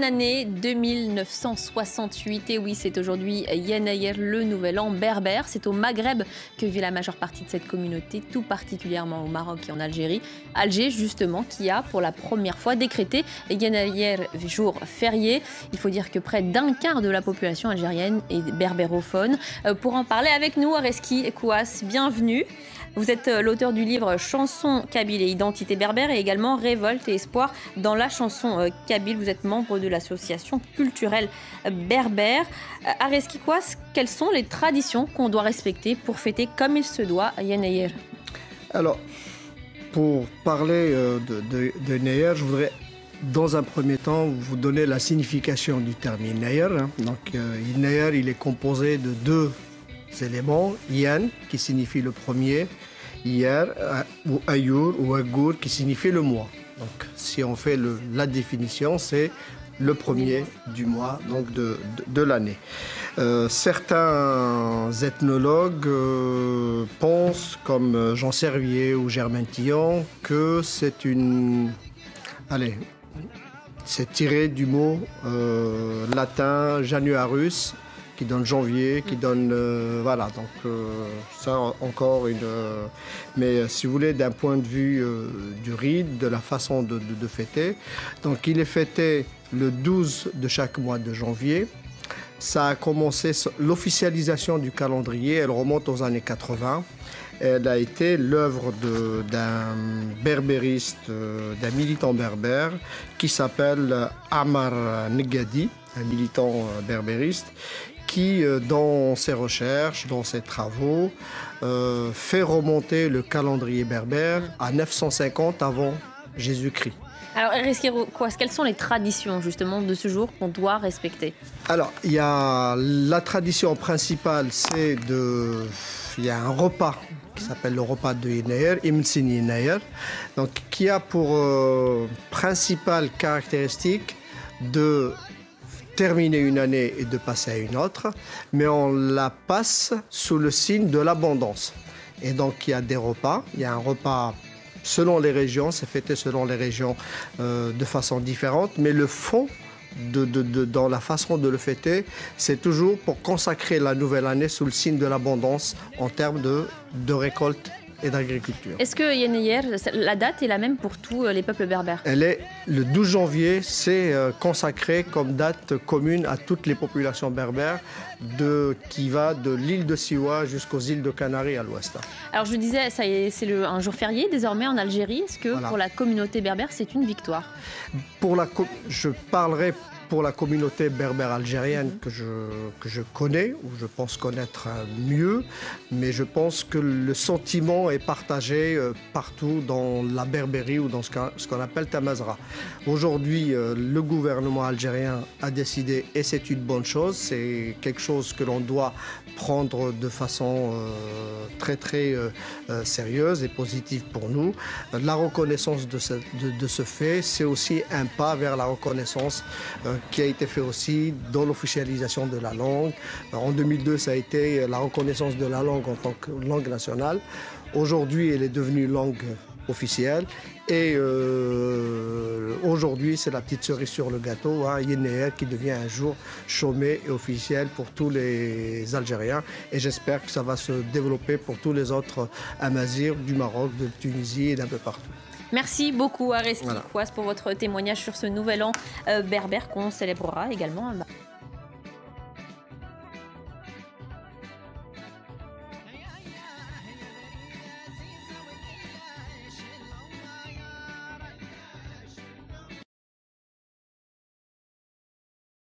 Année 2968, et oui, c'est aujourd'hui Yenayer, le nouvel an berbère. C'est au Maghreb que vit la majeure partie de cette communauté, tout particulièrement au Maroc et en Algérie. Alger, justement, qui a pour la première fois décrété Yenayer jour férié. Il faut dire que près d'un quart de la population algérienne est berbérophone. Pour en parler avec nous, Areski Kouas, bienvenue. Vous êtes l'auteur du livre Chansons Kabyles et identité berbère et également Révolte et espoir dans la chanson kabyle. Vous êtes membre de l'association culturelle berbère. Areski Kouas, quelles sont les traditions qu'on doit respecter pour fêter comme il se doit à Yenayer? Alors, pour parler de Yenayer, je voudrais dans un premier temps vous donner la signification du terme Yenayer. Donc, Yenayer, il est composé de deux éléments. Yen, qui signifie le premier, Yer, ou Ayour, ou Agour, qui signifie le mois. Donc, si on fait la définition, c'est le premier du mois, donc de l'année. Certains ethnologues pensent, comme Jean Servier ou Germain Tillon, que c'est c'est tiré du mot latin Januarus, qui donne janvier, qui donne... voilà, donc ça encore une... mais si vous voulez, d'un point de vue du rite, de la façon de fêter, donc il est fêté le 12 de chaque mois de janvier. Ça a commencé, l'officialisation du calendrier, elle remonte aux années 80. Elle a été l'œuvre d'un berbériste, d'un militant berbère qui s'appelle Amar Negadi, un militant berbériste, qui, dans ses recherches, dans ses travaux, fait remonter le calendrier berbère à 950 avant Jésus-Christ. Alors, quelles sont les traditions, justement, de ce jour qu'on doit respecter? Alors, il y a la tradition principale, il y a un repas qui s'appelle le repas de Yenayer, Imtsin Yenayer, donc qui a pour principale caractéristique de terminer une année et de passer à une autre, mais on la passe sous le signe de l'abondance. Et donc il y a des repas, il y a un repas selon les régions, c'est fêté selon les régions de façon différente, mais le fond dans la façon de le fêter, c'est toujours pour consacrer la nouvelle année sous le signe de l'abondance en termes de récolte et d'agriculture. Est-ce que Yenayer, la date est la même pour tous les peuples berbères? Elle est le 12 janvier, c'est consacré comme date commune à toutes les populations berbères qui va de l'île de Siwa jusqu'aux îles de Canaries à l'ouest. Alors je disais, c'est un jour férié désormais en Algérie. Est-ce que pour la communauté berbère, c'est une victoire? Je parlerai pour la communauté berbère algérienne que je connais, ou je pense connaître mieux, mais je pense que le sentiment est partagé partout dans la Berbérie ou dans ce qu'on appelle Tamazra. Aujourd'hui, le gouvernement algérien a décidé, et c'est une bonne chose, c'est quelque chose que l'on doit prendre de façon très sérieuse et positive pour nous. La reconnaissance de ce fait, c'est aussi un pas vers la reconnaissance qui a été fait aussi dans l'officialisation de la langue. En 2002, ça a été la reconnaissance de la langue en tant que langue nationale. Aujourd'hui, elle est devenue langue officielle. Et aujourd'hui, c'est la petite cerise sur le gâteau, Yenayer, qui devient un jour chômé et officiel pour tous les Algériens. Et j'espère que ça va se développer pour tous les autres Amazirs du Maroc, de Tunisie et d'un peu partout. Merci beaucoup Areski Kouas pour votre témoignage sur ce nouvel an berbère qu'on célébrera également.